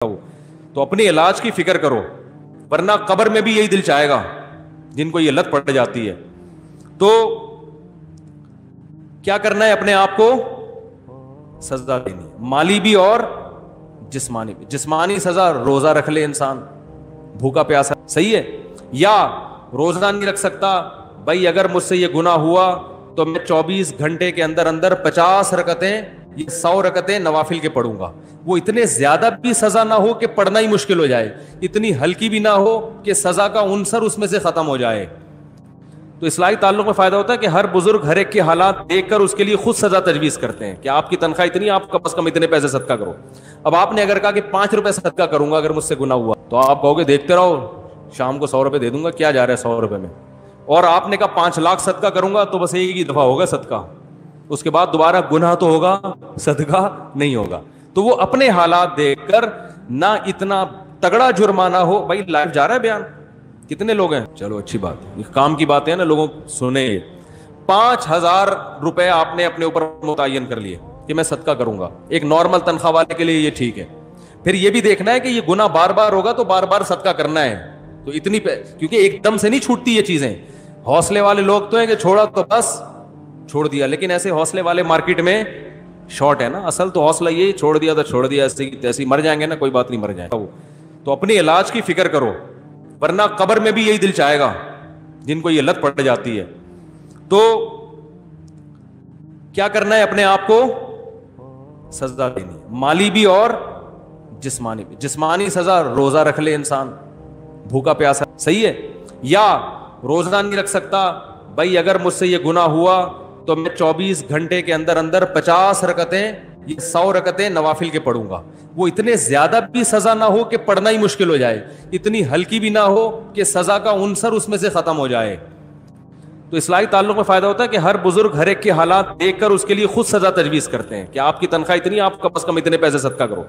تو اپنی علاج کی فکر کرو، ورنہ قبر میں بھی یہی دل چاہے گا جن کو یہ لت پڑ جاتی ہے۔ تو کیا کرنا ہے؟ اپنے آپ کو سزا دینی، مالی بھی اور جسمانی بھی۔ جسمانی سزا روزہ رکھ لے انسان بھوکا پیاسا، صحیح ہے، یا روزہ نہیں رکھ سکتا، بھائی اگر مجھ سے یہ گناہ ہوا تو میں 24 گھنٹے کے اندر اندر 50 رکعتیں، یہ 100 رکعتیں نوافل کے پڑھوں گا۔ وہ اتنے زیادہ بھی سزا نہ ہو کہ پڑھنا ہی مشکل ہو جائے، اتنی ہلکی بھی نہ ہو کہ سزا کا عنصر اس میں سے ختم ہو جائے۔ تو اصلاحی تعلق میں فائدہ ہوتا ہے کہ ہر بزرگ ہر ایک کے حالات دیکھ کر اس کے لیے خود سزا تجویز کرتے ہیں کہ آپ کی تنخواہ اتنی، آپ کم از کم اتنے پیسے صدقہ کرو۔ اب آپ نے اگر کہا کہ 5 روپے صدقہ کروں گا اگر مجھ سے گناہ ہوا، تو آپ کہو گے دیکھتے رہو شام کو 100 روپے دے دوں گا، کیا جا رہا ہے 100 روپے میں۔ اور آپ نے کہا 5 لاکھ صدقہ کروں گا، تو بس ایک ہی دفعہ ہوگا صدقہ، اس کے بعد دوبارہ گناہ تو ہوگا، صدقہ نہیں ہوگا۔ تو وہ اپنے حالات دیکھ کر نہ اتنا تگڑا جرمانہ ہو۔ بھائی لائف جا رہا ہے بیان، کتنے لوگ ہیں؟ چلو اچھی بات ہے، کام کی باتیں ہیں نا، لوگوں سنیں۔ 5000 روپے آپ نے اپنے اوپر متعین کر لیے کہ میں صدقہ کروں گا، ایک نارمل تنخواہ والے کے لیے یہ ٹھیک ہے۔ پھر یہ بھی دیکھنا ہے کہ یہ گناہ بار بار ہوگا تو بار بار صدقہ کرنا ہے، تو اتنی کیونکہ ایک دم سے نہیں چھوٹتی یہ چیزیں۔ حوصلے والے لوگ تو ہیں کہ چھوڑا تو بس چھوڑ دیا، لیکن ایسے حوصلے والے مارکیٹ میں شارٹ ہے نا۔ اصل تو حوصلہ یہ چھوڑ دیا تو چھوڑ دیا، ایسے تیسے مر جائیں گے نا، کوئی بات نہیں، مر جائیں۔ تو اپنی علاج کی فکر کرو، ورنہ قبر میں بھی یہی دل چاہے گا جن کو یہ لت پڑ جاتی ہے۔ تو کیا کرنا ہے؟ اپنے آپ کو سزا دینی، مالی بھی اور جسمانی بھی۔ جسمانی سزا روزہ رکھ لے انسان بھوکا پیاسا، صحیح ہے، یا روزہ نہیں رکھ سکتا، بھائی اگر مجھ سے یہ گناہ ہوا تو میں 24 گھنٹے کے اندر اندر 50 رکعتیں، یہ 100 رکعتیں نوافل کے پڑھوں گا۔ وہ اتنے زیادہ بھی سزا نہ ہو کہ پڑھنا ہی مشکل ہو جائے، اتنی ہلکی بھی نہ ہو کہ سزا کا عنصر اس میں سے ختم ہو جائے۔ تو اصلاحی تعلق میں فائدہ ہوتا ہے کہ ہر بزرگ ہر ایک کے حالات دیکھ کر اس کے لیے خود سزا تجویز کرتے ہیں کہ آپ کی تنخواہ اتنی، آپ کم از کم اتنے پیسے صدقہ کرو۔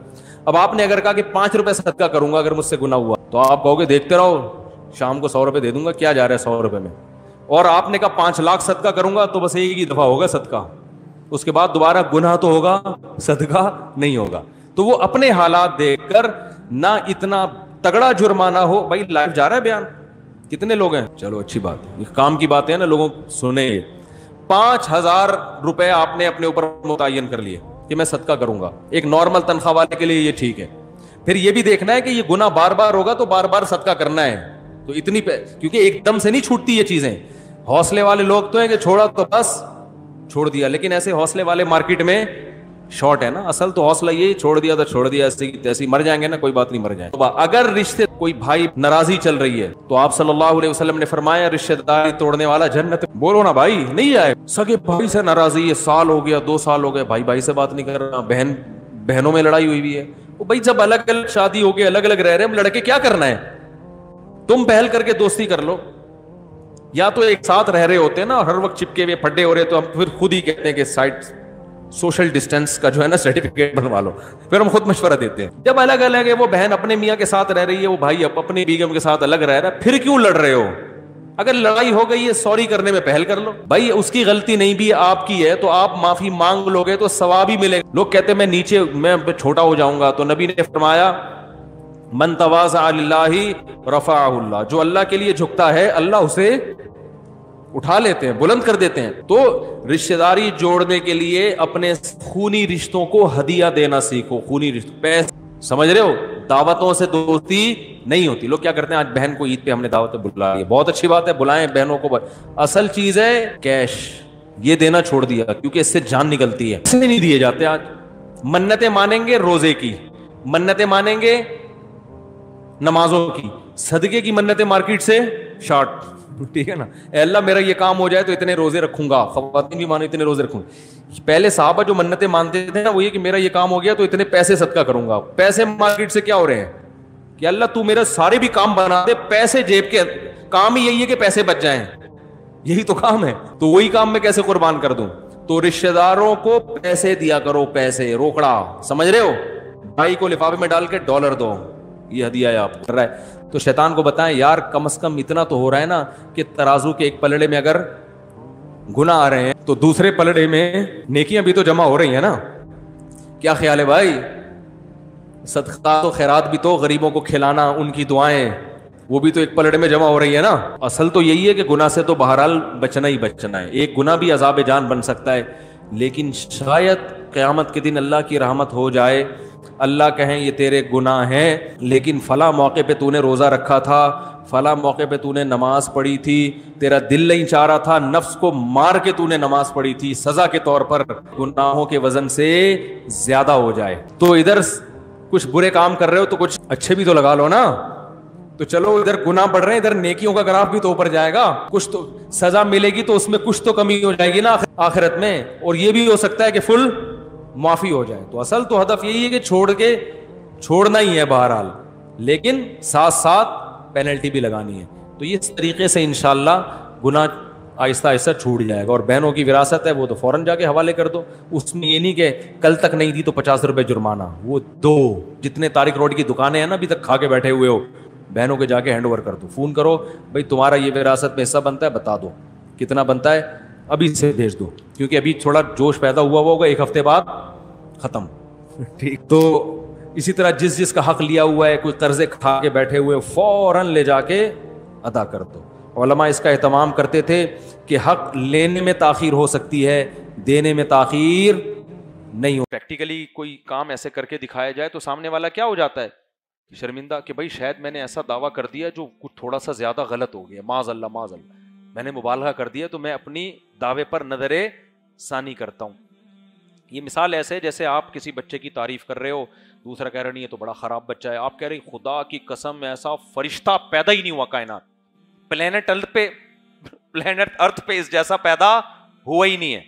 اب آپ نے اگر کہا کہ 5 روپے صدقہ کروں گا اگر مجھ سے گناہ ہوا، تو آپ کہو گے دیکھتے رہو شام کو 100 روپے دے دوں گا، کیا جا رہا ہے 100 روپے میں۔ اور آپ نے کہا 5 لاکھ صدقہ کروں گا، تو بس ایک ہی دفعہ ہوگا صدقہ، اس کے بعد دوبارہ گناہ تو ہوگا، صدقہ نہیں ہوگا۔ تو وہ اپنے حالات دیکھ کر نہ اتنا تگڑا جرمانہ ہو۔ بھائی لائف جا رہا ہے بیان، کتنے لوگ ہیں؟ چلو اچھی بات ہے، کام کی باتیں ہیں نا، لوگوں سنیں۔ 5000 روپے آپ نے اپنے اوپر متعین کر لیے کہ میں صدقہ کروں گا، ایک نارمل تنخواہ والے کے لیے یہ ٹھیک ہے۔ پھر یہ بھی دیکھنا ہے کہ یہ گناہ بار بار ہوگا تو بار بار صدقہ کرنا ہے، تو اتنی کیونکہ ایک دم سے نہیں چھوٹتی یہ چیزیں۔ حوصلے والے لوگ تو ہیں کہ چھوڑا تو بس چھوڑ دیا، لیکن ایسے حوصلے والے مارکیٹ میں شارٹ ہے نا۔ اصل تو حوصلہ یہ چھوڑ دیا تو چھوڑ دیا، ایسے تیسے مر جائیں گے نا، کوئی بات نہیں، مر جائیں۔ اگر رشتے کوئی بھائی ناراضی چل رہی ہے تو آپ صلی اللہ علیہ وسلم نے فرمایا رشتے داری توڑنے والا جنت، بولو نا بھائی نہیں آئے۔ سگے بھائی سے ناراضی ہے، سال ہو گیا، 2 سال ہو گئے، بھائی سے بات نہیں کر رہا، بہنوں میں لڑائی ہوئی ہے، وہ بھائی جب الگ الگ شادی ہو گئے، الگ الگ رہ رہے ہیں، لڑکے کیا کرنا ہے؟ تم پہل کر کے دوستی کر لو، یا تو ایک ساتھ رہ رہے ہوتے ہیں نا، ہر وقت چپکے ہوئے پھڈے ہو رہے، تو ہم پھر خود ہی کہتے ہیں کہ سائٹ سوشل ڈسٹینس کا جو ہے نا سرٹیفکیٹ بنوا لو، پھر ہم خود مشورہ دیتے ہیں۔ جب الگ الگ ہے، وہ بہن اپنے میاں کے ساتھ رہ رہی ہے، وہ بھائی اپنی بیگم کے ساتھ الگ رہ رہا ہے، پھر کیوں لڑ رہے ہو؟ اگر لڑائی ہو گئی ہے سوری کرنے میں پہل کر لو، بھائی اس کی غلطی نہیں بھی آپ کی ہے، تو آپ معافی مانگ لو گے تو ثواب ہی ملے گا۔ لوگ کہتے ہیں میں نیچے میں چھوٹا ہو جاؤں گا، تو نبی نے فرمایا من تواضع للہ رفعہ اللہ، جو اللہ کے لیے جھکتا ہے اللہ اسے اٹھا لیتے ہیں، بلند کر دیتے ہیں۔ تو رشتہ داری جوڑنے کے لیے اپنے خونی رشتوں کو ہدیہ دینا سیکھو۔ خونی رشتوں، پیسے سمجھ رہے ہو، دعوتوں سے دوستی نہیں ہوتی۔ لوگ کیا کرتے ہیں، آج بہن کو عید پہ ہم نے دعوت بلا لی، بہت اچھی بات ہے، بلائیں بہنوں کو، اصل چیز ہے کیش، یہ دینا چھوڑ دیا کیونکہ اس سے جان نکلتی ہے، اس سے نہیں دیے جاتے۔ آج منتیں مانیں گے روزے کی، منتیں مانیں گے نمازوں کی، صدقے کی منتیں مارکیٹ سے شارٹ، ٹھیک ہے نا۔ اے اللہ میرا یہ کام ہو جائے تو اتنے روزے رکھوں گا، خواتین بھی مانو اتنے روزے رکھوں گا۔ پہلے صحابہ جو منتیں مانتے تھے نا، وہ یہ کہ میرا یہ کام ہو گیا تو اتنے پیسے صدقہ کروں گا۔ پیسے مارکیٹ سے کیا ہو رہے ہیں کہ اللہ تو میرے سارے بھی کام بنا دے، پیسے جیب کے، کام ہی یہی ہے کہ پیسے بچ جائیں، یہی تو کام ہے، تو وہی کام میں کیسے قربان کر دوں؟ تو رشتہ داروں کو پیسے دیا کرو، پیسے روکڑا، سمجھ رہے ہو، بھائی کو لفافے میں ڈال کے ڈالر دو، یہ ہدیہ ہے آپ کر رہا ہے۔ تو شیطان کو بتائیں یار کم از کم اتنا تو ہو رہا ہے نا کہ ترازو کے ایک پلڑے میں اگر گناہ آ رہے ہیں تو دوسرے پلڑے میں نیکیاں بھی تو جمع ہو رہی ہیں نا۔ کیا خیال ہے بھائی؟ صدقات و خیرات بھی تو غریبوں کو کھلانا, ان کی دعائیں, وہ بھی تو ایک پلڑے میں جمع ہو رہی ہے نا. اصل تو یہی ہے کہ گناہ سے تو بہرحال بچنا ہی بچنا ہے. ایک گناہ بھی عذاب جان بن سکتا ہے, لیکن شاید قیامت کے دن اللہ کی رحمت ہو جائے, اللہ کہیں یہ تیرے گناہ ہیں, لیکن فلاں موقع پہ تو نے روزہ رکھا تھا, فلاں موقع پہ تو نے نماز پڑھی تھی, تیرا دل نہیں چاہ رہا تھا, نفس کو مار کے تو نے نماز پڑھی تھی, سزا کے طور پر گناہوں کے وزن سے زیادہ ہو جائے. تو ادھر کچھ برے کام کر رہے ہو تو کچھ اچھے بھی تو لگا لو نا. تو چلو ادھر گناہ بڑھ رہے ہیں, ادھر نیکیوں کا گراف بھی تو اوپر جائے گا, کچھ تو سزا ملے گی تو اس میں کچھ تو کمی ہو جائے گی نا آخرت میں, اور یہ بھی ہو سکتا ہے کہ فل معافی ہو جائے. تو اصل تو ہدف یہی ہے کہ چھوڑنا ہی ہے بہرحال, لیکن ساتھ ساتھ پینلٹی بھی لگانی ہے. تو اس طریقے سے انشاءاللہ گناہ آہستہ آہستہ چھوٹ جائے گا. اور بہنوں کی وراثت ہے وہ تو فوراً جا کے حوالے کر دو, اس میں یہ نہیں کہ کل تک نہیں دی تو 50 روپے جرمانہ. وہ دو جتنے طارق روڈ کی دکانیں ہیں نا ابھی تک کھا کے بیٹھے ہوئے ہو, بہنوں کے جا کے ہینڈ اوور کر دو, فون کرو بھائی تمہارا یہ وراثت میں حصہ بنتا ہے, بتا دو کتنا بنتا ہے, ابھی سے بھیج دو, کیونکہ ابھی تھوڑا جوش پیدا ہوا ہوگا, ایک ہفتے بعد ختم. ٹھیک, تو اسی طرح جس کا حق لیا ہوا ہے, کوئی قرضے کھا کے بیٹھے ہوئے, فوراً لے جا کے ادا کر دو. علماء اس کا اہتمام کرتے تھے کہ حق لینے میں تاخیر ہو سکتی ہے, دینے میں تاخیر نہیں ہو. پریکٹیکلی کوئی کام ایسے کر کے دکھایا جائے تو سامنے والا کیا ہو جاتا ہے, شرمندہ, کہ بھائی شاید میں نے ایسا دعویٰ کر دیا جو کچھ تھوڑا سا زیادہ غلط ہو گیا, معاذ اللہ معاذ اللہ, میں نے مبالغہ کر دیا, تو میں اپنی دعوے پر نظر ثانی کرتا ہوں. یہ مثال ایسے جیسے آپ کسی بچے کی تعریف کر رہے ہو, دوسرا کہہ رہا نہیں یہ تو بڑا خراب بچہ ہے, آپ کہہ رہے خدا کی قسم ایسا فرشتہ پیدا ہی نہیں ہوا کائنات, پلینٹ ارتھ پہ اس جیسا پیدا ہوا ہی نہیں ہے.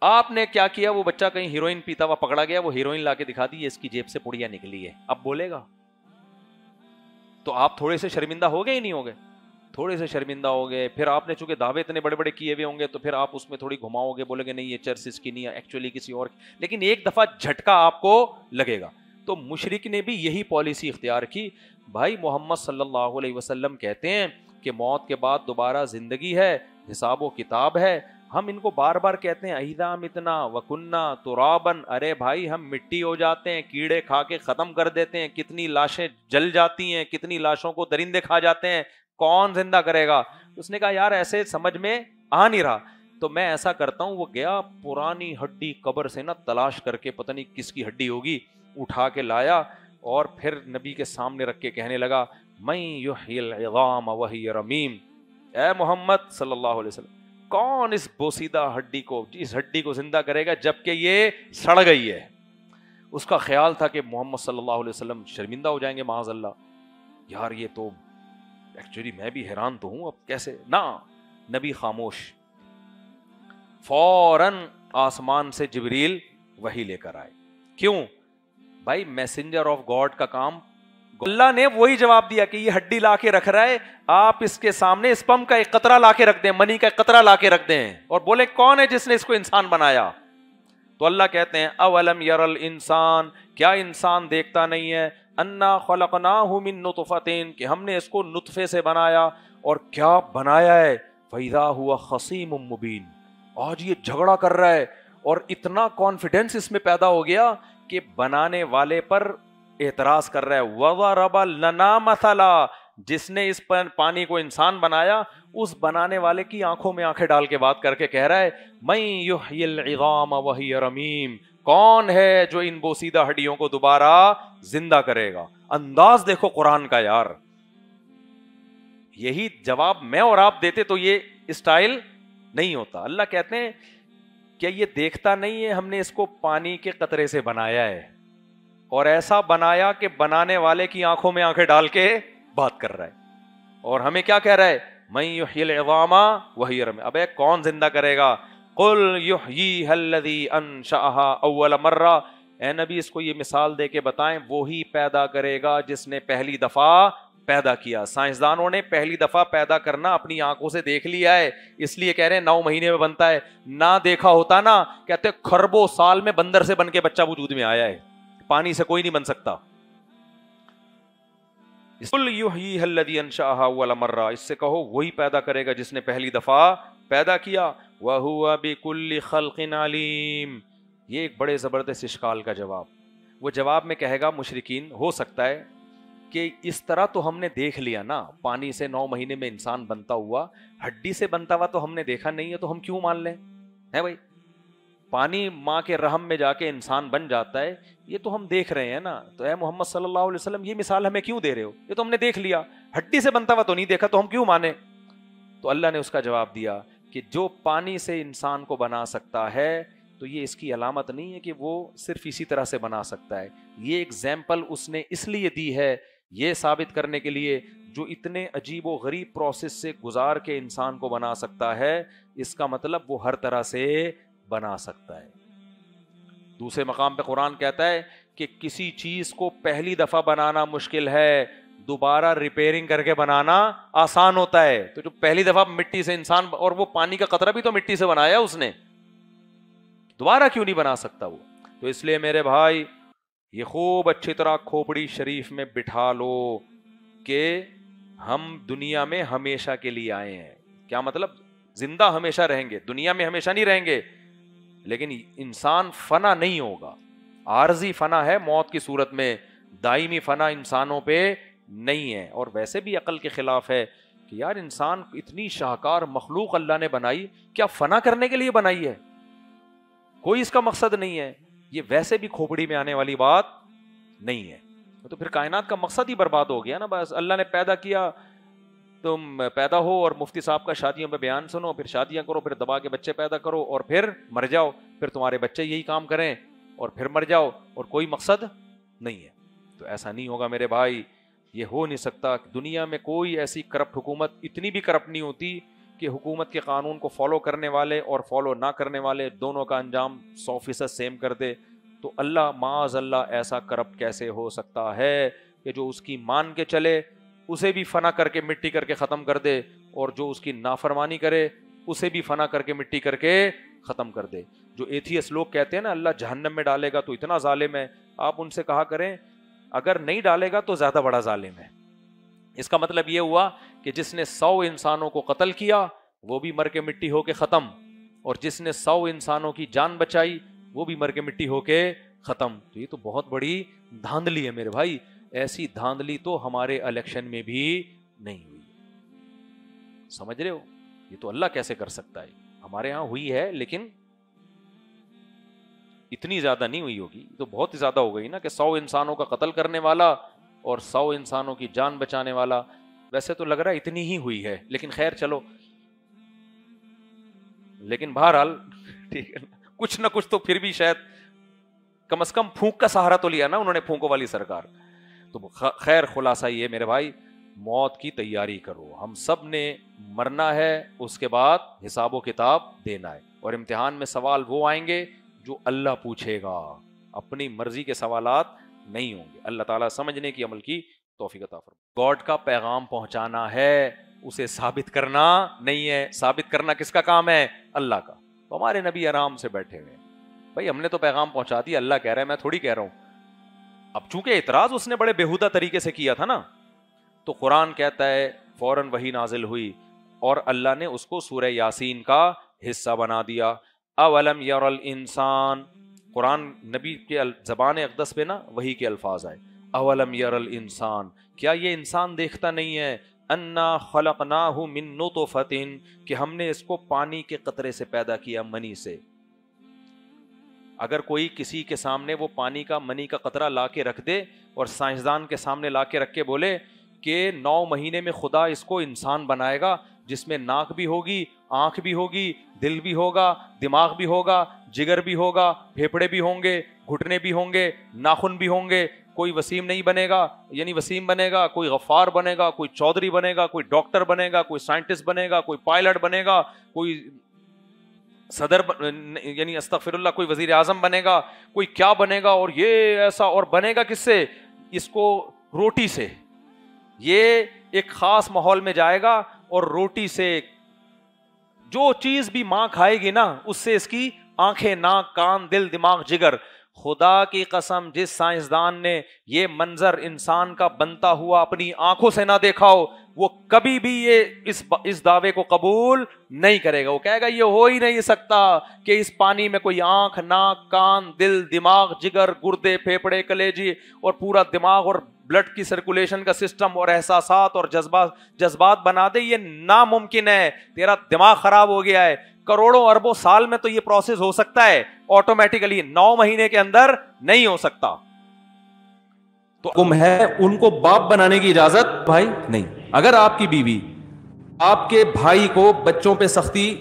آپ نے کیا کیا, وہ بچہ کہیں ہیروئن پیتا ہوا پکڑا گیا, وہ ہیروئن لا کے دکھا دی, اس کی جیب سے پڑیا نکلی ہے, اب بولے گا تو آپ تھوڑے سے شرمندہ ہو گئے ہی نہیں ہو گئے, تھوڑے سے شرمندہ ہو گئے. پھر آپ نے چونکہ دعوے اتنے بڑے بڑے کیے ہوئے ہوں گے تو پھر آپ اس میں تھوڑی گھماؤ گے, بولے گے نہیں یہ چرچ اس کی نہیں ہے, ایکچولی کسی اور, لیکن ایک دفعہ جھٹکا آپ کو لگے گا. تو مشرک نے بھی یہی پالیسی اختیار کی. بھائی محمد صلی اللہ علیہ وسلم کہتے ہیں کہ موت کے بعد دوبارہ زندگی ہے, حساب و کتاب ہے. ہم ان کو بار بار کہتے ہیں اذا متنا وکننا ترابا, ارے بھائی ہم مٹی ہو جاتے ہیں, کیڑے کھا کے ختم کر دیتے ہیں, کتنی لاشیں جل جاتی ہیں, کتنی لاشوں کو درندے کھا جاتے ہیں, کون زندہ کرے گا. اس نے کہا یار ایسے سمجھ میں آ نہیں رہا, تو میں ایسا کرتا ہوں. وہ گیا پرانی ہڈی قبر سے نا تلاش کر کے, پتہ نہیں کس کی ہڈی ہوگی, اٹھا کے لایا اور پھر نبی کے سامنے رکھ کے کہنے لگا من یحیی العظام وہی رمیم, اے محمد صلی اللہ علیہ وسلم کون اس بوسیدہ ہڈی کو, اس ہڈی کو زندہ کرے گا جبکہ یہ سڑ گئی ہے. اس کا خیال تھا کہ محمد صلی اللہ علیہ وسلم شرمندہ ہو جائیں گے معاذ اللہ, یار یہ تو ایکچولی میں بھی حیران تو ہوں اب کیسے نا. نبی خاموش, فوراً آسمان سے جبریل وحی لے کر آئے. کیوں بھائی, میسنجر آف گاڈ کا کام. اللہ نے وہی جواب دیا کہ یہ ہڈی لا کے رکھ رہا ہے, آپ اس کے سامنے اسپم کا ایک قطرہ لا کے رکھ دیں, منی کا ایک قطرہ لا کے رکھ دیں, اور بولے کون ہے جس نے اس کو انسان بنایا. تو اللہ کہتے ہیں اولم یر الانسان, کیا انسان دیکھتا نہیں ہے, انا خلقناہ من نطفۃ, کہ ہم نے اس کو نطفے سے بنایا, اور کیا بنایا ہے, فاذا ہوا خصیم مبین, آج یہ جھگڑا کر رہا ہے. اور اتنا کانفیڈنس اس میں پیدا ہو گیا کہ بنانے والے پر اعتراض کر رہا ہے. وضرب لنا مثلا, جس نے اس پانی کو انسان بنایا اس بنانے والے کی آنکھوں میں آنکھیں ڈال کے بات کر کے کہہ رہا ہے من یحیی العظام وہی رمیم, کون ہے جو ان بوسیدہ ہڈیوں کو دوبارہ زندہ کرے گا. انداز دیکھو قرآن کا یار, یہی جواب میں اور آپ دیتے تو یہ اسٹائل نہیں ہوتا. اللہ کہتے ہیں کیا یہ دیکھتا نہیں ہے, ہم نے اس کو پانی کے قطرے سے بنایا ہے, اور ایسا بنایا کہ بنانے والے کی آنکھوں میں آنکھیں ڈال کے بات کر رہا ہے, اور ہمیں کیا کہہ رہا ہے من یحیی العظام وہی رمیم. ابے کون زندہ کرے گا, قل یحییھا الذی انشأھا اول مرہ, اے نبی اس کو یہ مثال دے کے بتائیں وہی پیدا کرے گا جس نے پہلی دفعہ پیدا کیا. سائنسدانوں نے پہلی دفعہ پیدا کرنا اپنی آنکھوں سے دیکھ لیا ہے, اس لیے کہہ رہے ہیں 9 مہینے میں بنتا ہے. نہ دیکھا ہوتا نا, کہتے خربوں سال میں بندر سے بن کے بچہ وجود میں آیا ہے, پانی سے کوئی نہیں بن سکتا. قل یحییھا الذی انشأھا اول مرہ, اس سے کہو وہی پیدا کرے گا جس نے پہلی دفعہ پیدا کیا. وَهُوَ بِكُلِّ خَلْقٍ عَلِيمٍ, یہ ایک بڑے زبردست اشکال کا جواب. وہ جواب میں کہے گا مشرکین ہو سکتا ہے کہ اس طرح تو ہم نے دیکھ لیا نا، پانی سے 9 مہینے میں انسان بنتا ہوا، ہڈی سے بنتا ہوا تو ہم نے دیکھا نہیں ہے، تو ہم کیوں مان لیں؟ ہے بھائی، پانی ماں کے رحم میں جا کے انسان بن جاتا ہے، یہ تو ہم دیکھ رہے ہیں نا، تو اے محمد صلی اللہ علیہ وسلم یہ مثال ہمیں کیوں دے رہے ہو؟ یہ تو ہم نے دیکھ لیا، ہڈی سے بنتا ہوا تو نہیں دیکھا، تو ہم کیوں مانے؟ تو اللہ نے اس کا جواب دیا کہ جو پانی سے انسان کو بنا سکتا ہے تو یہ اس کی علامت نہیں ہے کہ وہ صرف اسی طرح سے بنا سکتا ہے، یہ ایگزامپل اس نے اس لیے دی ہے یہ ثابت کرنے کے لیے جو اتنے عجیب و غریب پروسیس سے گزار کے انسان کو بنا سکتا ہے، اس کا مطلب وہ ہر طرح سے بنا سکتا ہے۔ دوسرے مقام پہ قرآن کہتا ہے کہ کسی چیز کو پہلی دفعہ بنانا مشکل ہے، دوبارہ ریپیئرنگ کر کے بنانا آسان ہوتا ہے۔ تو جو پہلی دفعہ مٹی سے انسان، اور وہ پانی کا قطرہ بھی تو مٹی سے بنایا اس نے، دوبارہ کیوں نہیں بنا سکتا وہ؟ تو اس لیے میرے بھائی یہ خوب اچھی طرح کھوپڑی شریف میں بٹھا لو کہ ہم دنیا میں ہمیشہ کے لیے آئے ہیں۔ کیا مطلب؟ زندہ ہمیشہ رہیں گے، دنیا میں ہمیشہ نہیں رہیں گے، لیکن انسان فنا نہیں ہوگا، عارضی فنا ہے موت کی صورت میں، دائمی فنا انسانوں پہ نہیں ہے۔ اور ویسے بھی عقل کے خلاف ہے کہ یار انسان اتنی شاہکار مخلوق اللہ نے بنائی، کیا فنا کرنے کے لیے بنائی ہے؟ کوئی اس کا مقصد نہیں ہے، یہ ویسے بھی کھوپڑی میں آنے والی بات نہیں ہے۔ تو پھر کائنات کا مقصد ہی برباد ہو گیا نا۔ بس اللہ نے پیدا کیا، تم پیدا ہو اور مفتی صاحب کا شادیوں پہ بیان سنو، پھر شادیاں کرو، پھر دبا کے بچے پیدا کرو، اور پھر مر جاؤ، پھر تمہارے بچے یہی کام کریں اور پھر مر جاؤ، اور کوئی مقصد نہیں ہے۔ تو ایسا نہیں ہوگا میرے بھائی، یہ ہو نہیں سکتا۔ دنیا میں کوئی ایسی کرپٹ حکومت اتنی بھی کرپٹ نہیں ہوتی کہ حکومت کے قانون کو فالو کرنے والے اور فالو نہ کرنے والے دونوں کا انجام 100% سیم کر دے۔ تو اللہ معاذ اللہ ایسا کرپٹ کیسے ہو سکتا ہے کہ جو اس کی مان کے چلے اسے بھی فنا کر کے مٹی کر کے ختم کر دے، اور جو اس کی نافرمانی کرے اسے بھی فنا کر کے مٹی کر کے ختم کر دے۔ جو ایتھیس لوگ کہتے ہیں نا اللہ جہنم میں ڈالے گا تو اتنا ظالم ہے، آپ ان سے کہا کریں اگر نہیں ڈالے گا تو زیادہ بڑا ظالم ہے۔ اس کا مطلب یہ ہوا کہ جس نے 100 انسانوں کو قتل کیا وہ بھی مر کے مٹی ہو کے ختم، اور جس نے 100 انسانوں کی جان بچائی وہ بھی مر کے مٹی ہو کے ختم۔ تو یہ تو بہت بڑی دھاندلی ہے میرے بھائی، ایسی دھاندلی تو ہمارے الیکشن میں بھی نہیں ہوئی، سمجھ رہے ہو؟ یہ تو اللہ کیسے کر سکتا ہے؟ ہمارے ہاں ہوئی ہے لیکن اتنی زیادہ نہیں ہوئی ہوگی، تو بہت زیادہ ہو گئی نا کہ 100 انسانوں کا قتل کرنے والا اور 100 انسانوں کی جان بچانے والا۔ ویسے تو لگ رہا ہے اتنی ہی ہوئی ہے، لیکن خیر چلو، لیکن بہرحال ٹھیک ہے، کچھ نہ کچھ تو پھر بھی شاید کم از کم پھونک کا سہارا تو لیا نا انہوں نے، پھونکوں والی سرکار۔ تو خیر خلاصہ یہ میرے بھائی، موت کی تیاری کرو، ہم سب نے مرنا ہے، اس کے بعد حساب و کتاب دینا ہے، اور امتحان میں سوال وہ آئیں گے جو اللہ پوچھے گا، اپنی مرضی کے سوالات نہیں ہوں گے۔ اللہ تعالیٰ سمجھنے کی عمل کی توفیق عطا فرمائے۔ گاڈ کا پیغام پہنچانا ہے، اسے ثابت کرنا نہیں ہے۔ ثابت کرنا کس کا کام ہے؟ اللہ کا۔ تو ہمارے نبی آرام سے بیٹھے ہوئے ہیں، بھائی ہم نے تو پیغام پہنچا دیا، اللہ کہہ رہا ہے، میں تھوڑی کہہ رہا ہوں۔ اب چونکہ اعتراض اس نے بڑے بےہودہ طریقے سے کیا تھا نا، تو قرآن کہتا ہے فوراً وحی نازل ہوئی اور اللہ نے اس کو سورہ یاسین کا حصہ بنا دیا۔ اولم یر الانسان، قرآن نبی کے زبان اقدس پہ نا وحی کے الفاظ آئے، اولم یر الانسان، کیا یہ انسان دیکھتا نہیں ہے، انا خلقناہ من نطفۃ، کہ ہم نے اس کو پانی کے قطرے سے پیدا کیا، منی سے۔ اگر کوئی کسی کے سامنے وہ پانی کا منی کا قطرہ لا کے رکھ دے اور سائنسدان کے سامنے لا کے رکھ کے بولے کہ 9 مہینے میں خدا اس کو انسان بنائے گا جس میں ناک بھی ہوگی، آنکھ بھی ہوگی، دل بھی ہوگا، دماغ بھی ہوگا، جگر بھی ہوگا، پھیپھڑے بھی ہوں گے، گھٹنے بھی ہوں گے، ناخن بھی ہوں گے، کوئی وسیم نہیں بنے گا، یعنی وسیم بنے گا، کوئی غفار بنے گا، کوئی چودھری بنے گا، کوئی ڈاکٹر بنے گا، کوئی سائنٹسٹ بنے گا، کوئی پائلٹ بنے گا، کوئی صدر یعنی استغفر اللہ کوئی وزیر اعظم بنے گا، کوئی کیا بنے گا، اور یہ ایسا، اور بنے گا کس سے؟ اس کو روٹی سے۔ یہ ایک خاص ماحول میں جائے گا اور روٹی سے، جو چیز بھی ماں کھائے گی نا اس سے اس کی آنکھیں، ناک، کان، دل، دماغ، جگر۔ خدا کی قسم جس سائنسدان نے یہ منظر انسان کا بنتا ہوا اپنی آنکھوں سے نہ دیکھا ہو، وہ کبھی بھی یہ اس دعوے کو قبول نہیں کرے گا. وہ کہے گا یہ ہو ہی نہیں سکتا کہ اس پانی میں کوئی آنکھ, ناک, کان, دل, دماغ, جگر, گردے, پھیپھڑے, کلیجی اور پورا دماغ اور بلڈ کی سرکولیشن کا سسٹم اور احساسات اور جذبات بنا دے. یہ ناممکن ہے, تیرا دماغ خراب ہو گیا ہے. کروڑوں اربوں سال میں تو یہ پروسیس ہو سکتا ہے آٹومیٹیکلی, 9 مہینے کے اندر نہیں ہو سکتا. تو حکم ہے ان کو باپ بنانے کی اجازت بھائی نہیں. اگر آپ کی بیوی آپ کے بھائی کو بچوں پہ سختی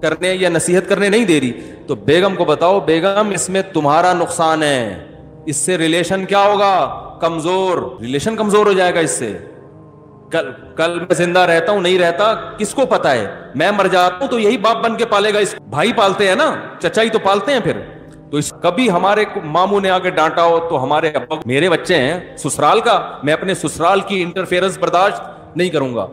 کرنے یا نصیحت کرنے نہیں دے رہی تو بیگم کو بتاؤ بیگم اس میں تمہارا نقصان ہے, اس سے ریلیشن کیا ہوگا, کمزور, ریلیشن کمزور ہو جائے گا. اس سے کل میں زندہ رہتا ہوں نہیں رہتا کس کو پتا ہے, میں مر جاتا ہوں تو یہی باپ بن کے پالے گا. اس بھائی پالتے ہیں نا, چچا ہی تو پالتے ہیں. پھر تو اس کبھی ہمارے ماموں نے آگے ڈانٹا ہو تو ہمارے ابا, میرے بچے ہیں سسرال کا, میں اپنے سسرال کی انٹرفیئرنس برداشت نہیں کروں گا.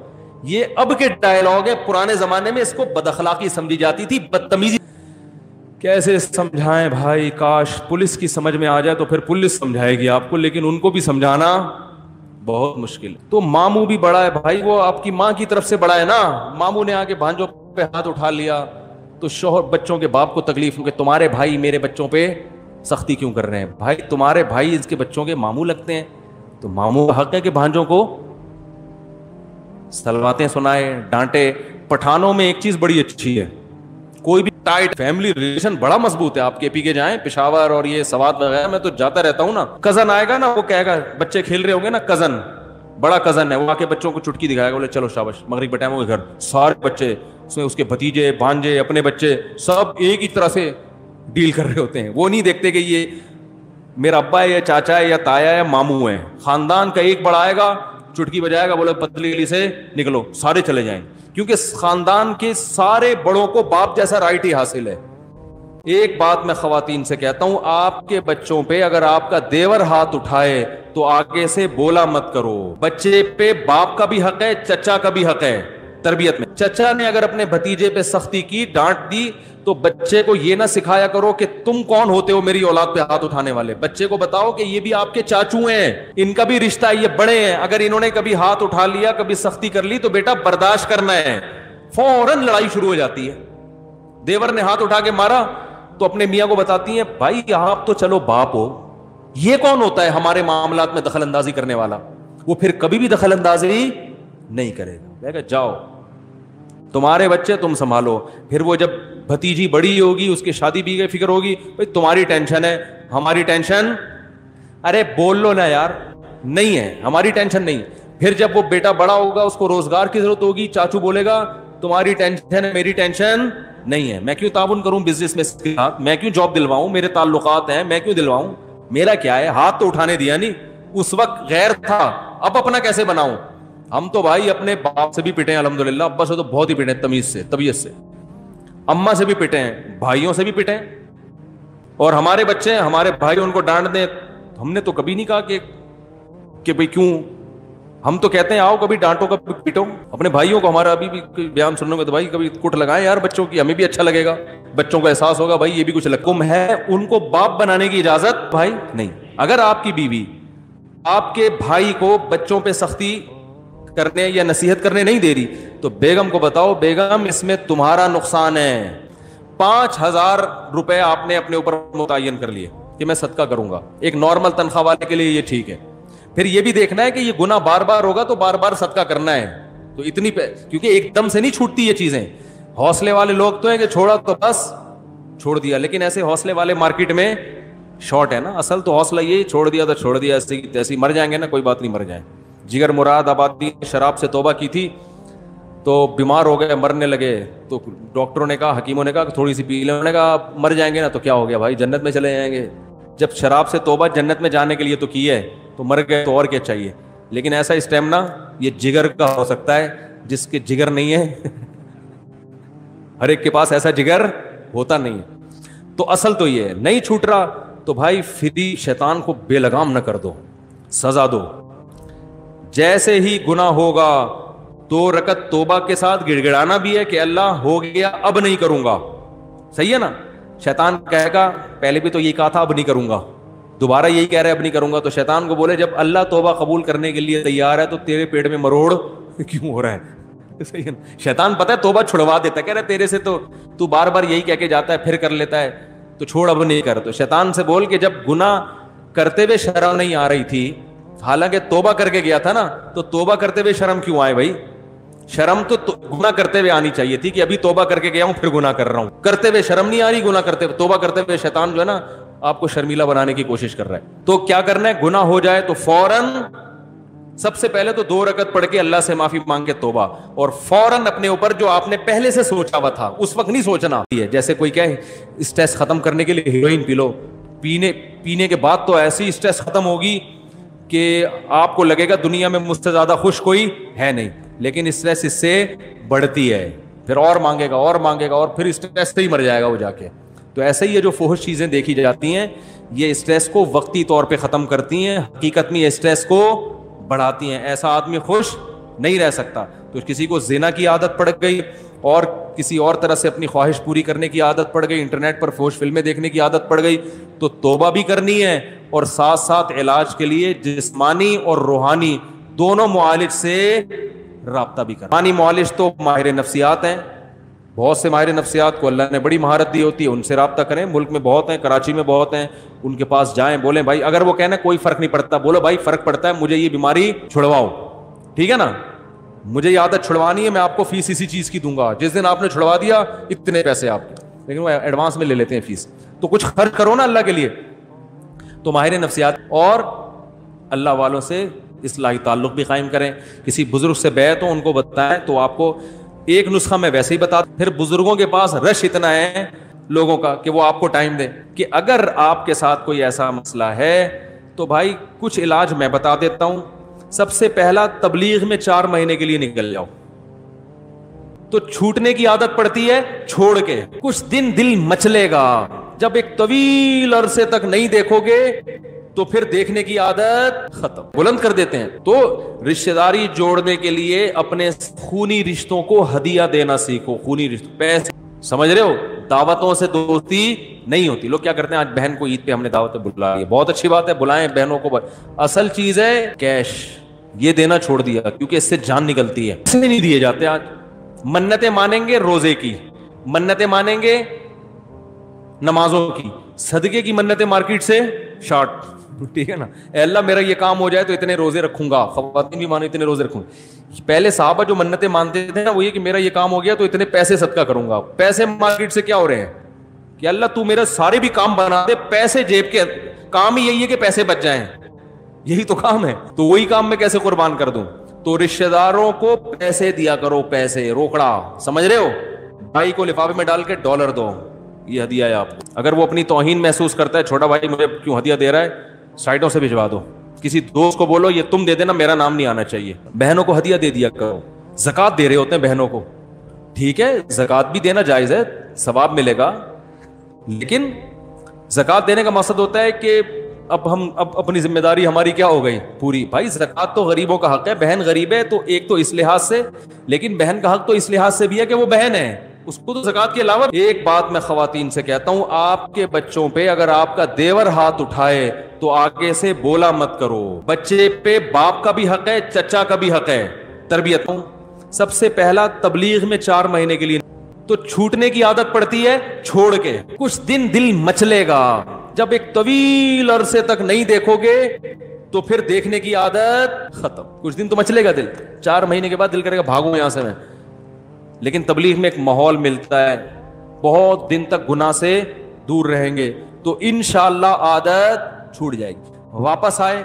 یہ اب کے ڈائلاگ ہے, پرانے زمانے میں اس کو بد اخلاقی سمجھی جاتی تھی, بدتمیزی. کیسے سمجھائیں بھائی, کاش پولیس کی سمجھ میں آ جائے تو پھر پولیس سمجھائے گی آپ کو, لیکن ان کو بھی سمجھانا بہت مشکل. تو ماموں بھی بڑا ہے بھائی, وہ آپ کی ماں کی طرف سے بڑا ہے نا. ماموں نے آگے بھانجوں پہ ہاتھ اٹھا لیا تو شوہر بچوں کے باپ کو تکلیف ہو کہ تمہارے بھائی میرے بچوں پہ سختی کیوں کر رہے ہیں. بھائی تمہارے بھائی اس کے بچوں کے ماموں لگتے ہیں تو ماموں کا حق ہے کہ بھانجوں کو سلواتیں سنائے, ڈانٹے. پٹھانوں میں ایک چیز بڑی اچھی ہے, کوئی بھی ٹائٹ فیملی ریلیشن بڑا مضبوط ہے. آپ کے پی کے جائیں پشاور اور یہ سوات وغیرہ میں تو جاتا رہتا ہوں نا, کزن آئے گا نا, وہ کہے گا بچے کھیل رہے ہوں گے نا, کزن بڑا کزن ہے, وہ آ کے بچوں کو چٹکی دکھائے گا, بولے چلو شاباش مغرب کے ٹائم ہو گئے گھر. سارے بچے اس کے بھتیجے بھانجے اپنے بچے سب ایک ہی طرح سے ڈیل کر رہے ہوتے ہیں. وہ نہیں دیکھتے کہ یہ میرا ابا ہے یا چاچا ہے یا تایا ہے یا ماموں ہے. خاندان کا ایک بڑا آئے گا, چٹکی بجائے گا, بولے پتلی گلی سے نکلو, سارے چلے جائیں. کیونکہ خاندان کے سارے بڑوں کو باپ جیسا رائٹ ہی حاصل ہے. ایک بات میں خواتین سے کہتا ہوں, آپ کے بچوں پہ اگر آپ کا دیور ہاتھ اٹھائے تو آگے سے بولا مت کرو. بچے پہ باپ کا بھی حق ہے, چچا کا بھی حق ہے تربیت میں. چچا نے اگر اپنے بھتیجے پہ سختی کی, ڈانٹ دی, تو بچے کو یہ نہ سکھایا کرو کہ تم کون ہوتے ہو میری اولاد پہ ہاتھ اٹھانے والے. بچے کو بتاؤ کہ یہ بھی آپ کے چاچو ہیں, ان کا بھی رشتہ ہے, یہ بڑے ہیں. اگر انہوں نے کبھی ہاتھ اٹھا لیا, کبھی سختی کر لی تو بیٹا برداشت کرنا ہے. فوراً لڑائی شروع ہو جاتی ہے. دیور نے ہاتھ اٹھا کے مارا تو اپنے میاں کو بتاتی ہیں بھائی آپ تو چلو باپ ہو, یہ کون ہوتا ہے ہمارے معاملات میں دخل اندازی کرنے والا. وہ پھر کبھی بھی دخل اندازی نہیں کرے گا. کہے گا جاؤ تمہارے بچے تم سنبھالو. پھر وہ جب بھتیجی بڑی ہوگی, اس کی شادی بھی کی فکر ہوگی, بھائی تمہاری ٹینشن ہے, ہماری ٹینشن, ارے بول لو نا یار, نہیں ہے ہماری ٹینشن نہیں. پھر جب وہ بیٹا بڑا ہوگا, اس کو روزگار کی ضرورت ہوگی, چاچو بولے گا تمہاری ٹینشن ہے میری ٹینشن نہیں ہے. میں کیوں تعاون کروں بزنس میں اس کے ساتھ, میں کیوں جاب دلواؤں, میرے تعلقات ہیں, میں کیوں دلواؤں, میرا کیا ہے. ہاتھ تو اٹھانے دیا نہیں, اس وقت غیر تھا, اب اپنا کیسے بناؤں. ہم تو بھائی اپنے باپ سے بھی پٹے ہیں الحمدللہ, ابا سے تو بہت ہی پٹے ہیں, تمیز سے, طبیعت سے. اماں سے بھی پٹے ہیں, بھائیوں سے بھی پٹے ہیں. اور ہمارے بچے ہیں, ہمارے بھائی ان کو ڈانٹ دیں, ہم نے تو کبھی نہیں کہا کہ بھائی کیوں. ہم تو کہتے ہیں آؤ کبھی ڈانٹو کبھی پیٹو اپنے بھائیوں کو. ہمارا ابھی بھی بیان سننے کو تو بھائی کبھی کٹ لگائیں یار بچوں کی, ہمیں بھی اچھا لگے گا, بچوں کو احساس ہوگا بھائی یہ بھی کچھ حکم ہے. ان کو باپ بنانے کی اجازت بھائی نہیں. اگر آپ کی بیوی آپ کے بھائی کو بچوں پہ سختی کرنے یا نصیحت کرنے نہیں دے رہی تو بیگم کو بتاؤ بیگم اس میں تمہارا نقصان ہے. 5,000 روپے آپ نے اپنے اوپر متعین کر لیے کہ میں صدقہ کروں گا. ایک نارمل تنخواہ والے کے لیے یہ ٹھیک ہے. پھر یہ بھی دیکھنا ہے کہ یہ گناہ بار بار ہوگا تو بار بار صدقہ کرنا ہے. تو اتنی کیونکہ ایک دم سے نہیں چھوٹتی یہ چیزیں. حوصلے والے لوگ تو ہیں کہ چھوڑا تو بس چھوڑ دیا, لیکن ایسے حوصلے والے مارکیٹ میں شارٹ ہے نا. اصل تو حوصلہ یہ چھوڑ دیا تو چھوڑ دیا, ایسے مر جائیں گے نا, کوئی بات نہیں مر جائیں. جگر مراد آبادی شراب سے توبہ کی تھی تو بیمار ہو گئے, مرنے لگے, تو ڈاکٹروں نے کہا, حکیموں نے کہا کہ تھوڑی سی پی لیں. انہوں نے کہا مر جائیں گے نا تو کیا ہو گیا بھائی, جنت میں چلے جائیں گے. جب شراب سے توبہ جنت میں جانے کے لیے تو کی ہے تو مر گئے تو اور کیا چاہیے. لیکن ایسا اسٹیمنا یہ جگر کا ہو سکتا ہے, جس کے جگر نہیں ہے ہر ایک کے پاس ایسا جگر ہوتا نہیں ہے. تو اصل تو یہ ہے, نہیں چھوٹ رہا تو بھائی فری شیطان کو بے لگام نہ کر دو, سزا دو. جیسے ہی گناہ ہوگا 2 رکعت توبہ کے ساتھ گڑ گڑانا بھی ہے کہ اللہ ہو گیا اب نہیں کروں گا. صحیح ہے نا. شیطان کہے گا پہلے بھی تو یہی کہا تھا اب نہیں کروں گا, دوبارہ یہی کہہ رہے اب نہیں کروں گا. تو شیطان کو بولے جب اللہ توبہ قبول کرنے کے لیے تیار ہے تو تیرے پیٹ میں مروڑ کیوں ہو رہا ہے؟ صحیح ہے نا؟ شیطان پتہ ہے توبہ چھڑوا دیتا ہے, کہہ رہا ہے تیرے سے تو بار بار یہی کہہ کے جاتا ہے, پھر کر لیتا ہے, تو چھوڑ اب نہیں کر. تو شیطان سے بول کہ جب گناہ کرتے ہوئے شرم نہیں آ رہی تھی, حالانکہ توبہ کر کے گیا تھا نا, تو توبہ کرتے ہوئے شرم کیوں آئے بھائی؟ شرم تو گناہ کرتے ہوئے آنی چاہیے تھی کہ ابھی توبہ کر کے گیا ہوں پھر گناہ کر رہا ہوں. کرتے ہوئے شرم نہیں آ رہی, گناہ کرتے توبہ کرتے ہوئے شیطان جو ہے نا آپ کو شرمیلا بنانے کی کوشش کر رہا ہے. تو کیا کرنا ہے؟ گناہ ہو جائے تو فوراً سب سے پہلے تو 2 رکعت پڑھ کے اللہ سے معافی مانگ کے توبہ, اور فوراً اپنے اوپر جو آپ نے پہلے سے سوچا ہوا تھا اس وقت نہیں سوچنا. جیسے کوئی کہے اسٹریس ختم کرنے کے لیے ہیروئن پی لو, پینے کے بعد تو ایسی اسٹریس ختم ہوگی کہ آپ کو لگے گا دنیا میں مجھ سے زیادہ خوش کوئی ہے نہیں, لیکن اسٹریس اس سے بڑھتی ہے, پھر اور مانگے گا اور پھر اسٹریس سے ہی مر جائے گا وہ جا کے. تو ایسے ہی یہ جو فحش چیزیں دیکھی جاتی ہیں یہ اسٹریس کو وقتی طور پہ ختم کرتی ہیں, حقیقت میں یہ اسٹریس کو بڑھاتی ہیں. ایسا آدمی خوش نہیں رہ سکتا. تو کسی کو زنا کی عادت پڑ گئی اور کسی اور طرح سے اپنی خواہش پوری کرنے کی عادت پڑ گئی, انٹرنیٹ پر فحش فلمیں دیکھنے کی عادت پڑ گئی, تو توبہ بھی کرنی ہے اور ساتھ ساتھ علاج کے لیے جسمانی اور روحانی دونوں معالج سے رابطہ بھی کرنا. روحانی معالج تو ماہر نفسیات ہیں, بہت سے ماہر نفسیات کو اللہ نے بڑی مہارت دی ہوتی ہے, ان سے رابطہ کریں. ملک میں بہت ہیں, کراچی میں بہت ہیں, ان کے پاس جائیں, بولیں بھائی اگر وہ کہنا کوئی فرق نہیں پڑتا, بولو بھائی فرق پڑتا ہے, مجھے یہ بیماری چھڑواؤ, ٹھیک ہے نا, مجھے یہ عادت چھڑوانی ہے, میں آپ کو فیس اسی چیز کی دوں گا, جس دن آپ نے چھڑوا دیا اتنے پیسے آپ کے, لیکن وہ ایڈوانس میں لے لیتے ہیں فیس, تو کچھ خرچ کرو نا اللہ کے لیے. تو ماہر نفسیات اور اللہ والوں سے اصلاحی تعلق بھی قائم کریں. کسی بزرگ سے بیعت ہو ان کو بتائیں, تو آپ کو ایک نسخہ میں ویسے ہی بتا. پھر بزرگوں کے پاس رش اتنا ہے لوگوں کا کہ وہ آپ کو ٹائم دیں کہ اگر آپ کے ساتھ کوئی ایسا مسئلہ ہے تو بھائی کچھ علاج میں بتا دیتا ہوں. سب سے پہلا تبلیغ میں 4 مہینے کے لیے نکل جاؤ. تو چھوٹنے کی عادت پڑتی ہے چھوڑ کے, کچھ دن دل مچلے گا, جب ایک طویل عرصے تک نہیں دیکھو گے تو پھر دیکھنے کی عادت ختم, بلند کر دیتے ہیں. تو رشتہ داری جوڑنے کے لیے اپنے خونی رشتوں کو ہدیہ دینا سیکھو. خونی رشتوں, پیسے سمجھ رہے ہو, دعوتوں سے دوستی نہیں ہوتی. لوگ کیا کرتے ہیں, آج بہن کو عید پہ ہم نے دعوت بلا لی, بہت اچھی بات ہے, بلائیں بہنوں کو, اصل چیز ہے کیش, یہ دینا چھوڑ دیا کیونکہ اس سے جان نکلتی ہے. اس میں نہیں دیے جاتے آج. منتیں مانیں گے روزے کی, منتیں مانیں گے نمازوں کی, صدقے کی منتیں مارکیٹ سے شارٹ, ٹھیک ہے نا, اے اللہ میرا یہ کام ہو جائے تو اتنے روزے رکھوں گا. خواتین بھی مانے اتنے روزے رکھوں گا. پہلے صحابہ جو منتیں مانتے تھے نا وہ یہ کہ میرا یہ کام ہو گیا تو اتنے پیسے صدقہ کروں گا. پیسے مارکیٹ سے کیا ہو رہے ہیں کہ اللہ تو میرا سارے بھی کام بنا دے, پیسے جیب کے, کام ہی یہی ہے کہ پیسے بچ جائیں, یہی تو کام ہے, تو وہی کام میں کیسے قربان کر دوں. تو رشتہ داروں کو پیسے دیا کرو, پیسے روکڑا, سمجھ رہے ہو, بھائی کو لفافے میں ڈال کے $1 دو, یہ ہدیہ ہے آپ کو. اگر وہ اپنی توہین محسوس کرتا ہے, چھوٹا بھائی مجھے کیوں ہدیہ دے رہا ہے, سائٹوں سے بھجوا دو. کسی دوست کو بولو یہ تم دے دینا, میرا نام نہیں آنا چاہیے. بہنوں کو ہدیہ دے دیا کرو. زکات دے رہے ہوتے ہیں بہنوں کو, ٹھیک ہے, زکات بھی دینا جائز ہے, ثواب ملے گا, لیکن زکات دینے کا مقصد ہوتا ہے کہ اب اپنی ذمہ داری ہماری کیا ہو گئی پوری. بھائی زکات تو غریبوں کا حق ہے, بہن غریب ہے تو ایک تو اس لحاظ سے, لیکن بہن کا حق تو اس لحاظ سے بھی ہے کہ وہ بہن ہے, اس کو تو زکات کے علاوہ. ایک بات میں خواتین سے کہتا ہوں, آپ کے بچوں پہ اگر آپ کا دیور ہاتھ اٹھائے تو آگے سے بولا مت کرو. بچے پہ باپ کا بھی حق ہے, چچا کا بھی حق ہے, تربیت. سب سے پہلا تبلیغ میں 4 مہینے کے لیے, تو چھوٹنے کی عادت پڑتی ہے چھوڑ کے, کچھ دن دل مچلے گا, جب ایک طویل عرصے تک نہیں دیکھو گے تو پھر دیکھنے کی عادت ختم. کچھ دن تو مچلے گا دل, 4 مہینے کے بعد دل کرے گا بھاگوں یہاں سے میں. لیکن تبلیغ میں ایک ماحول ملتا ہے, بہت دن تک گناہ سے دور رہیں گے تو انشاءاللہ عادت چھوٹ جائے گی. واپس آئے,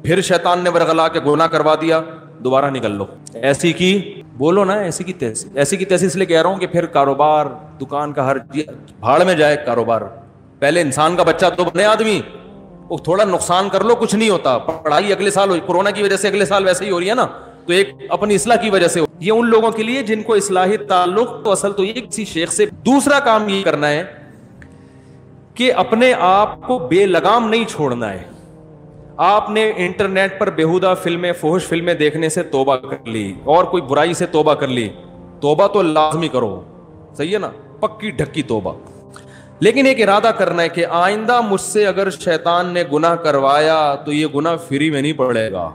پھر شیطان نے ورغلا کے گناہ کروا دیا, دوبارہ نکل لو. ایسی کی بولو نا, ایسی کی تیسی, ایسی کی تیسی اس لیے کہہ رہا ہوں کہ پھر کاروبار, دکان کا ہر بھاڑ میں جائے کاروبار. پہلے انسان کا بچہ تو بنے آدمی, وہ تھوڑا نقصان کر لو کچھ نہیں ہوتا. پڑھائی اگلے سال ہوئی, کورونا کی وجہ سے اگلے سال ویسے ہی ہو رہی ہے نا, تو ایک اپنی اصلاح کی وجہ سے. یہ ان لوگوں کے لیے جن کو اصلاحی تعلق, تو اصل تو یہ کسی شیخ سے. دوسرا کام یہ کرنا ہے کہ اپنے آپ کو بے لگام نہیں چھوڑنا ہے. آپ نے انٹرنیٹ پر بیہودہ فلمیں, فحش فلمیں دیکھنے سے توبہ کر لی, اور کوئی برائی سے توبہ کر لی, توبہ تو لازمی کرو, صحیح ہے نا, پکی ڈھکی توبہ. لیکن ایک ارادہ کرنا ہے کہ آئندہ مجھ سے اگر شیطان نے گناہ کروایا تو یہ گناہ فری میں نہیں پڑے گا,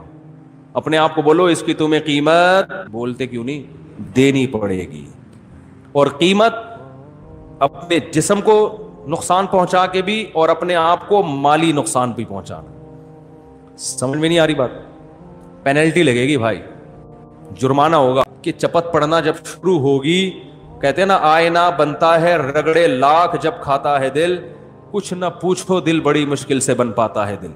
اپنے آپ کو بولو اس کی تمہیں قیمت بولتے کیوں نہیں دینی پڑے گی. اور قیمت اپنے جسم کو نقصان پہنچا کے بھی اور اپنے آپ کو مالی نقصان بھی پہنچانا. سمجھ میں نہیں آ رہی بات؟ پینلٹی لگے گی بھائی, جرمانہ ہوگا. کہ چپت پڑنا جب شروع ہوگی, کہتے ہیں نا آئینہ بنتا ہے رگڑے لاکھ جب کھاتا ہے دل, کچھ نہ پوچھو دل بڑی مشکل سے بن پاتا ہے دل.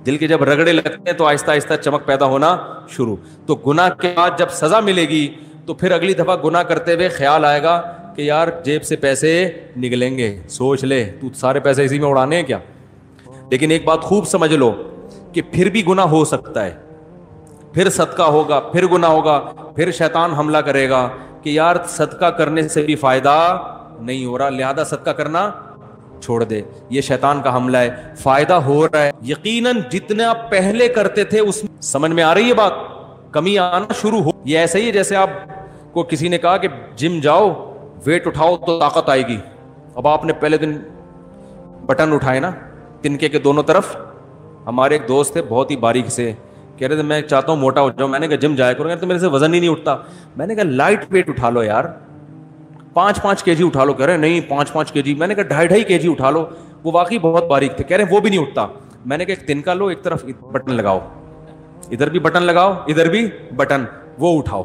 دل کے جب رگڑے لگتے ہیں تو آہستہ آہستہ چمک پیدا ہونا شروع. تو گناہ کے بعد جب سزا ملے گی تو پھر اگلی دفعہ گناہ کرتے ہوئے خیال آئے گا کہ یار جیب سے پیسے نکلیں گے, سوچ لے تو سارے پیسے اسی میں اڑانے ہیں کیا. لیکن ایک بات خوب سمجھ لو کہ پھر بھی گناہ ہو سکتا ہے, پھر صدقہ ہوگا, پھر گناہ ہوگا, پھر شیطان حملہ کرے گا کہ یار صدقہ کرنے سے بھی فائدہ نہیں ہو رہا, لہذا صدقہ کرنا چھوڑ دے. یہ شیطان کا حملہ ہے. فائدہ ہو رہا ہے یقیناً جتنا پہلے کرتے تھے اس میں. سمجھ میں آ رہی ہے بات؟ کمی آنا شروع ہو. یہ ایسا ہی ہے جیسے آپ کو کسی نے کہا کہ جم جاؤ ویٹ اٹھاؤ تو طاقت آئے گی. اب آپ نے پہلے دن بٹن اٹھائے نا تنکے کے دونوں طرف. ہمارے ایک دوست تھے بہت ہی باریک سے, کہہ رہے تھے میں چاہتا ہوں موٹا ہو جاؤں. میں نے کہا جم جایا کرو. تو میرے سے وزن ہی نہیں اٹھتا. میں نے کہا لائٹ ویٹ اٹھا لو یار, 5-5 kg اٹھا لو. کہہ رہے نہیں 5-5 kg. میں نے کہا 2.5 kg اٹھا لو. وہ واقعی بہت باریک تھے. کہہ رہے وہ بھی نہیں اٹھتا. میں نے کہا ایک تنکا لو, ایک طرف بٹن لگاؤ, ادھر بھی بٹن لگاؤ, ادھر بھی بٹن, وہ اٹھاؤ,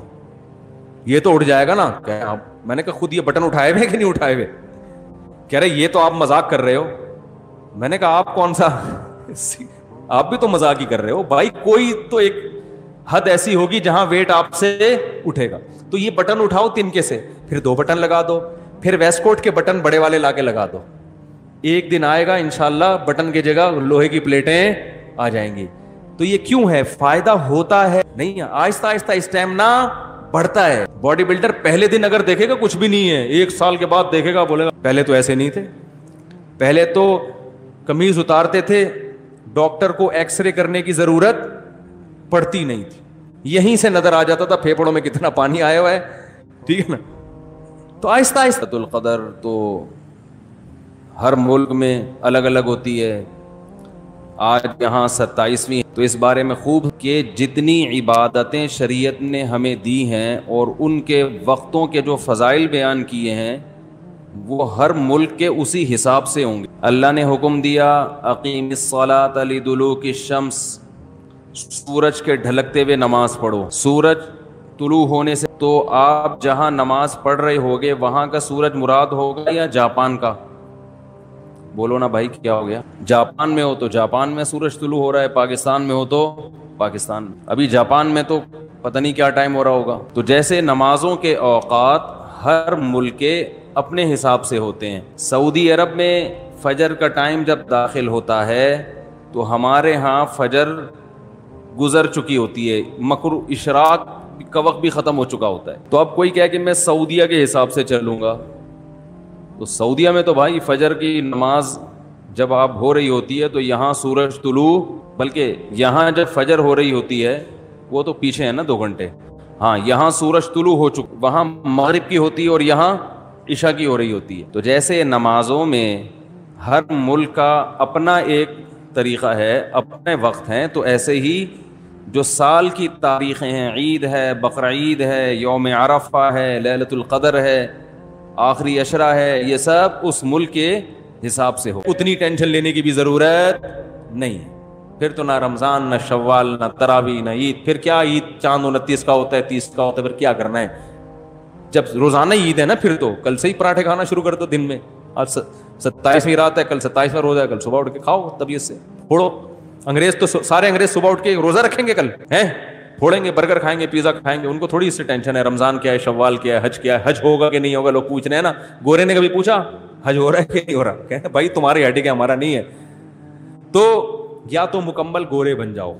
یہ تو اٹھ جائے گا نا. میں نے کہا خود یہ بٹن اٹھائے ہوئے کہ نہیں اٹھائے ہوئے؟ کہہ رہے یہ تو آپ مذاق کر رہے ہو. میں نے کہا آپ کون سا, آپ بھی تو مذاق ہی کر رہے ہو بھائی. کوئی تو ایک حد ایسی ہوگی جہاں ویٹ آپ سے اٹھے گا. تو یہ بٹن اٹھاؤ تنکے سے, پھر 2 بٹن لگا دو, پھر ویسٹ کوٹ کے بٹن بڑے والے لا کے لگا دو. ایک دن آئے گا انشاءاللہ بٹن کی جگہ لوہے کی پلیٹیں آ جائیں گی. تو یہ کیوں ہے؟ فائدہ ہوتا ہے نہیں, آہستہ آہستہ اسٹیمنا بڑھتا ہے. باڈی بلڈر پہلے دن اگر دیکھے گا کچھ بھی نہیں ہے, 1 سال کے بعد دیکھے گا بولے گا پہلے تو ایسے نہیں تھے. پہلے تو قمیض اتارتے تھے, ڈاکٹر کو ایکس رے کرنے کی ضرورت پڑتی نہیں تھی, یہیں سے نظر آ جاتا تھا پھیپڑوں میں کتنا پانی آیا ہوا ہے. ٹھیک ہے نا. تو آہستہ آہستہ القدر تو ہر ملک میں الگ الگ ہوتی ہے. آج یہاں 27ویں. تو اس بارے میں خوب کہ جتنی عبادتیں شریعت نے ہمیں دی ہیں اور ان کے وقتوں کے جو فضائل بیان کیے ہیں وہ ہر ملک کے اسی حساب سے ہوں گے. اللہ نے حکم دیا اقیم الصلاۃ لدلوک الشمس, سورج کے ڈھلکتے ہوئے نماز پڑھو. سورج طلوع ہونے سے, تو آپ جہاں نماز پڑھ رہے ہوگے وہاں کا سورج مراد ہوگا یا جاپان کا؟ بولو نا بھائی کیا ہو گیا؟ جاپان میں ہو تو جاپان میں سورج طلوع ہو رہا ہے, پاکستان میں ہو تو پاکستان میں. ابھی جاپان میں تو پتہ نہیں کیا ٹائم ہو رہا ہوگا. تو جیسے نمازوں کے اوقات ہر ملک کے اپنے حساب سے ہوتے ہیں. سعودی عرب میں فجر کا ٹائم جب داخل ہوتا ہے تو ہمارے ہاں فجر گزر چکی ہوتی ہے, مغرب اشراق کا وقت بھی ختم ہو چکا ہوتا ہے. تو اب کوئی کہے کہ میں سعودیہ کے حساب سے چلوں گا, تو سعودیہ میں تو بھائی فجر کی نماز جب آپ ہو رہی ہوتی ہے تو یہاں سورج طلوع, بلکہ یہاں جب فجر ہو رہی ہوتی ہے وہ تو پیچھے ہے نا 2 گھنٹے. ہاں یہاں سورج طلوع ہو چکا, وہاں مغرب کی ہوتی ہے اور یہاں عشاء کی ہو رہی ہوتی ہے. تو جیسے نمازوں میں ہر ملک کا اپنا ایک طریقہ ہے, اپنے وقت ہیں, تو ایسے ہی جو سال کی تاریخیں ہیں, عید ہے, بقرعید ہے, یوم عرفہ ہے, لیلۃ القدر ہے, آخری عشرہ ہے, یہ سب اس ملک کے حساب سے ہو. اتنی ٹینشن لینے کی بھی ضرورت نہیں. پھر تو نہ رمضان, نہ شوال, نہ تراویح, نہ عید. پھر کیا عید چاند 29 کا ہوتا ہے, 30 کا ہوتا ہے, پھر کیا کرنا ہے؟ جب روزانہ عید ہے نا پھر تو کل سے ہی پراٹھے کھانا شروع کر دو دن میں. آج 27ویں رات ہے, کل 27واں روزہ ہے, کل صبح اٹھ کے کھاؤ طبیعت سے. پھوڑو. انگریز تو سارے انگریز صبح اٹھ کے روزہ رکھیں گے, کل ہیں پھوڑیں گے, برگر کھائیں گے, پیزا کھائیں گے. ان کو تھوڑی اس سے ٹینشن ہے رمضان کیا ہے, شوال کیا ہے, حج کیا ہے. حج ہوگا کہ نہیں ہوگا لوگ پوچھ رہے ہیں نا. گورے نے کبھی پوچھا حج ہو رہا ہے کہ نہیں ہو رہا؟ کہتے بھائی تمہاری ہڈی کا ہمارا نہیں ہے. تو یا تو مکمل گورے بن جاؤ,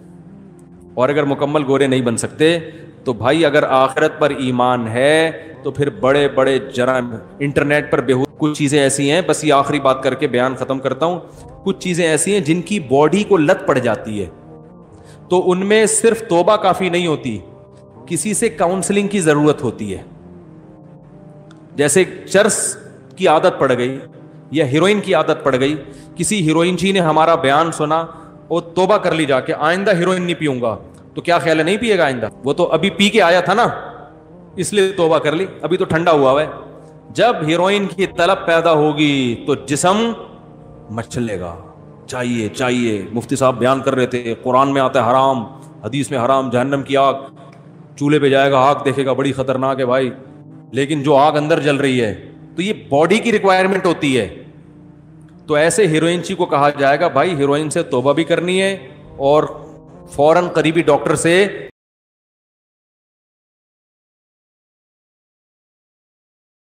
اور اگر مکمل گورے نہیں بن سکتے تو بھائی اگر آخرت پر ایمان ہے تو پھر بڑے بڑے جرائم انٹرنیٹ پر بے کچھ چیزیں ایسی ہیں, بس یہ آخری بات کر کے بیان ختم کرتا ہوں. کچھ چیزیں ایسی ہیں جن کی باڈی کو لت پڑ جاتی ہے, تو ان میں صرف توبہ کافی نہیں ہوتی, کسی سے کاؤنسلنگ کی ضرورت ہوتی ہے. جیسے چرس کی عادت پڑ گئی یا ہیروئن کی عادت پڑ گئی, کسی ہیروئن جی نے ہمارا بیان سنا اور توبہ کر لی جا کے, آئندہ ہیروئن نہیں پیوں گا, تو کیا خیال ہے نہیں پیے گا آئندہ؟ وہ تو ابھی پی کے آیا تھا نا, اس لیے توبہ کر لی, ابھی تو ٹھنڈا ہوا ہے. جب ہیروئن کی طلب پیدا ہوگی تو جسم مچلے گا, چاہیے چاہیے. مفتی صاحب بیان کر رہے تھے, قرآن میں آتا ہے حرام, حدیث میں حرام, جہنم کی آگ, چولہے پہ جائے گا, آگ دیکھے گا, بڑی خطرناک ہے بھائی. لیکن جو آگ اندر جل رہی ہے تو یہ باڈی کی ریکوائرمنٹ ہوتی ہے. تو ایسے ہیروئنچی کو کہا جائے گا بھائی ہیروئن سے توبہ بھی کرنی ہے اور فوراً قریبی ڈاکٹر سے